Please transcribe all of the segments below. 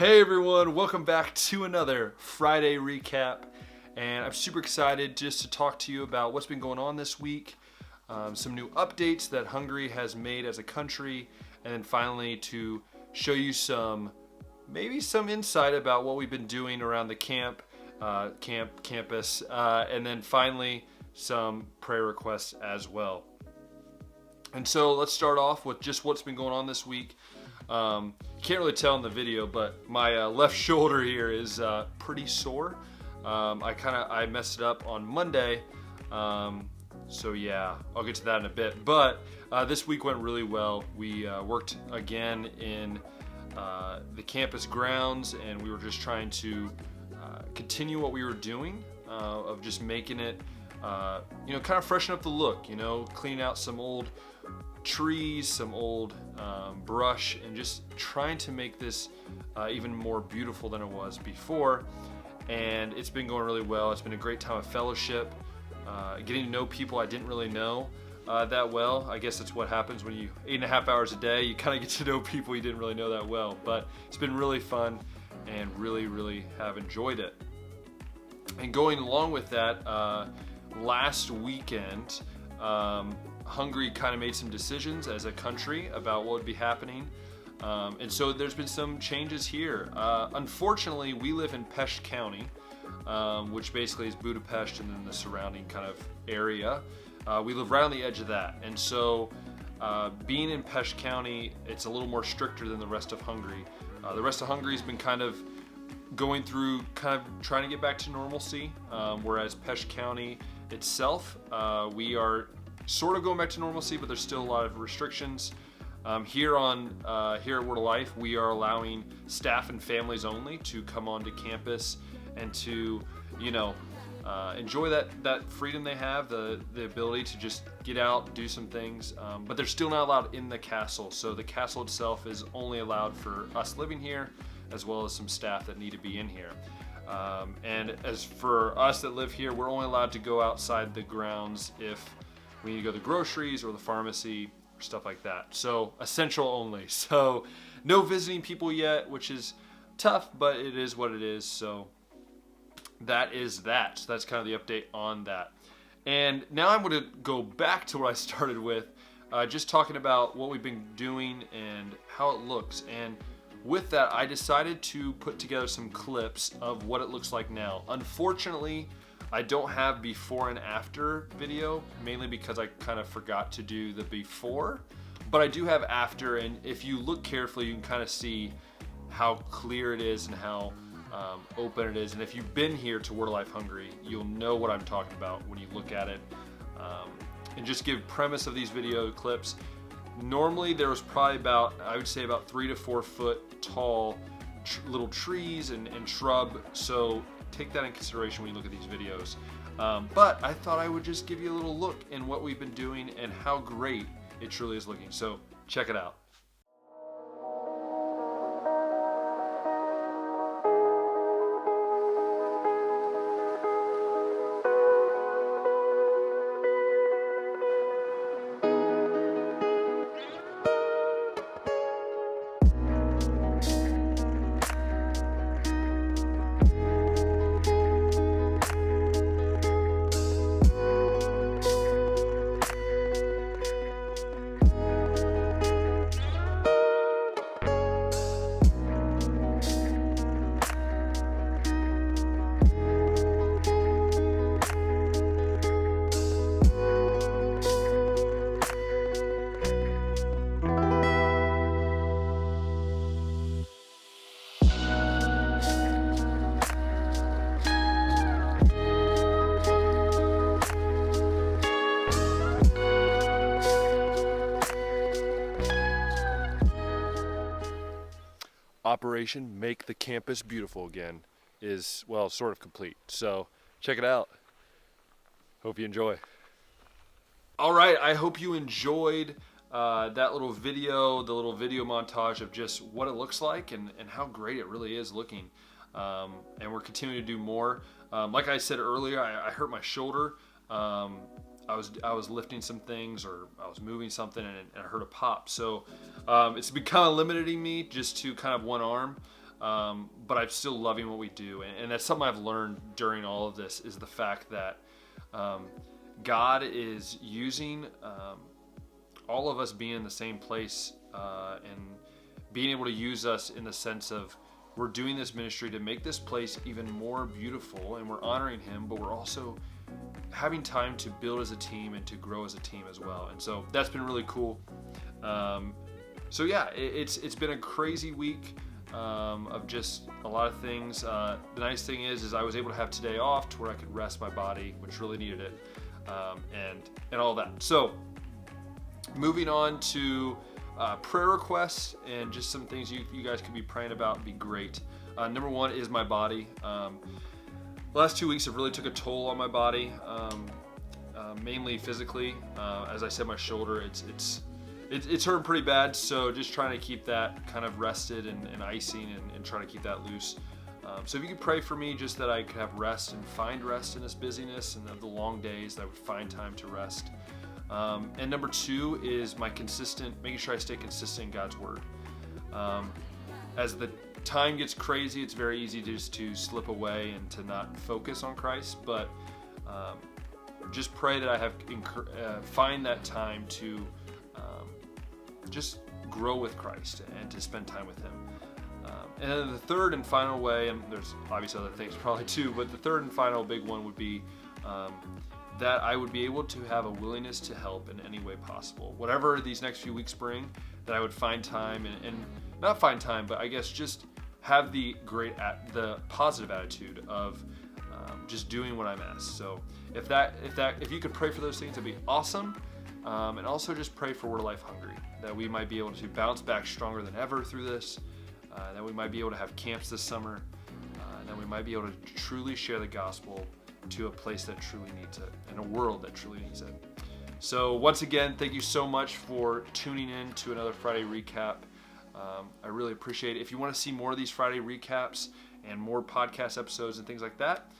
Hey everyone, welcome back to another Friday recap, and I'm super excited just to talk to you about what's been going on this week, some new updates that Hungary has made as a country, and then finally to show you maybe some insight about what we've been doing around the campus, and then finally some prayer requests as well. And so let's start off with just what's been going on this week. Can't really tell in the video, but my left shoulder here is pretty sore. I messed it up on Monday, so yeah, I'll get to that in a bit. But this week went really well. We worked again in the campus grounds, and we were just trying to continue what we were doing of just making it, kind of freshen up the look, cleaning out some old trees, some old brush, and just trying to make this even more beautiful than it was before. And it's been going really well. It's been a great time of fellowship, getting to know people I didn't really know that well. I guess that's what happens when you 8.5 hours a day, you kind of get to know people you didn't really know that well. But it's been really fun and really have enjoyed it. And going along with that, last weekend, Hungary kind of made some decisions as a country about what would be happening. And so there's been some changes here. Unfortunately, we live in Pest County, which basically is Budapest and then the surrounding kind of area. We live right on the edge of that. And so being in Pest County, it's a little more stricter than the rest of Hungary. The rest of Hungary has been kind of going through kind of trying to get back to normalcy, whereas Pest County itself, we are sort of going back to normalcy, but there's still a lot of restrictions. Here at Word of Life, we are allowing staff and families only to come onto campus and to, enjoy that freedom they have, the ability to just get out, do some things. But they're still not allowed in the castle. So the castle itself is only allowed for us living here, as well as some staff that need to be in here. And as for us that live here, we're only allowed to go outside the grounds if we need to go to the groceries or the pharmacy or stuff like that. So essential only. So no visiting people yet, which is tough, but it is what it is. So that is that. So that's kind of the update on that. And now I'm going to go back to what I started with, just talking about what we've been doing and how it looks. And with that, I decided to put together some clips of what it looks like now. Unfortunately, I don't have before and after video, mainly because I kind of forgot to do the before, but I do have after, and if you look carefully, you can kind of see how clear it is and how open it is. And if you've been here to Word of Life Hungary, you'll know what I'm talking about when you look at it. And just give premise of these video clips. Normally there was probably I would say about 3 to 4 foot tall little trees and shrub, so take that in consideration when you look at these videos. But I thought I would just give you a little look in what we've been doing and how great it truly is looking. So check it out. Operation Make the Campus Beautiful Again is, well, sort of complete. So check it out. Hope you enjoy. All right, I hope you enjoyed that little video, the little video montage of just what it looks like and how great it really is looking. And we're continuing to do more. Like I said earlier, I hurt my shoulder. I was lifting some things, or I was moving something, and I heard a pop. So it's been kind of limiting me just to kind of one arm. but I'm still loving what we do. And that's something I've learned during all of this, is the fact that God is using all of us being in the same place and being able to use us in the sense of, we're doing this ministry to make this place even more beautiful, and we're honoring Him, but we're also having time to build as a team and to grow as a team as well. And so that's been really cool. So yeah, it's been a crazy week of just a lot of things. The nice thing is I was able to have today off to where I could rest my body, which really needed it, and all that. So moving on to prayer requests and just some things you guys could be praying about would be great. Number one is my body. The last 2 weeks have really took a toll on my body, mainly physically. As I said, my shoulder, it's hurting pretty bad, so just trying to keep that kind of rested and icing and trying to keep that loose. So if you could pray for me, just that I could have rest and find rest in this busyness and the long days, that I would find time to rest. And number two is making sure I stay consistent in God's Word. As the time gets crazy, it's very easy just to slip away and to not focus on Christ, but just pray that I have find that time to just grow with Christ and to spend time with Him. And then the third and final way, and there's obviously other things probably too, but the third and final big one would be that I would be able to have a willingness to help in any way possible. Whatever these next few weeks bring, that I would find time and not find time, but I guess just have the positive attitude of just doing what I'm asked. So if you could pray for those things, it'd be awesome. And also just pray for Word of Life Hungry, that we might be able to bounce back stronger than ever through this, that we might be able to have camps this summer, and that we might be able to truly share the gospel to a place that truly needs it, and a world that truly needs it. So once again, thank you so much for tuning in to another Friday recap. I really appreciate it. If you want to see more of these Friday recaps and more podcast episodes and things like that,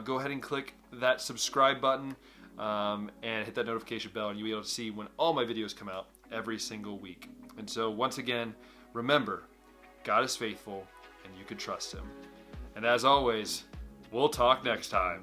go ahead and click that subscribe button and hit that notification bell, and you'll be able to see when all my videos come out every single week. And so once again, remember, God is faithful and you can trust Him. And as always, we'll talk next time.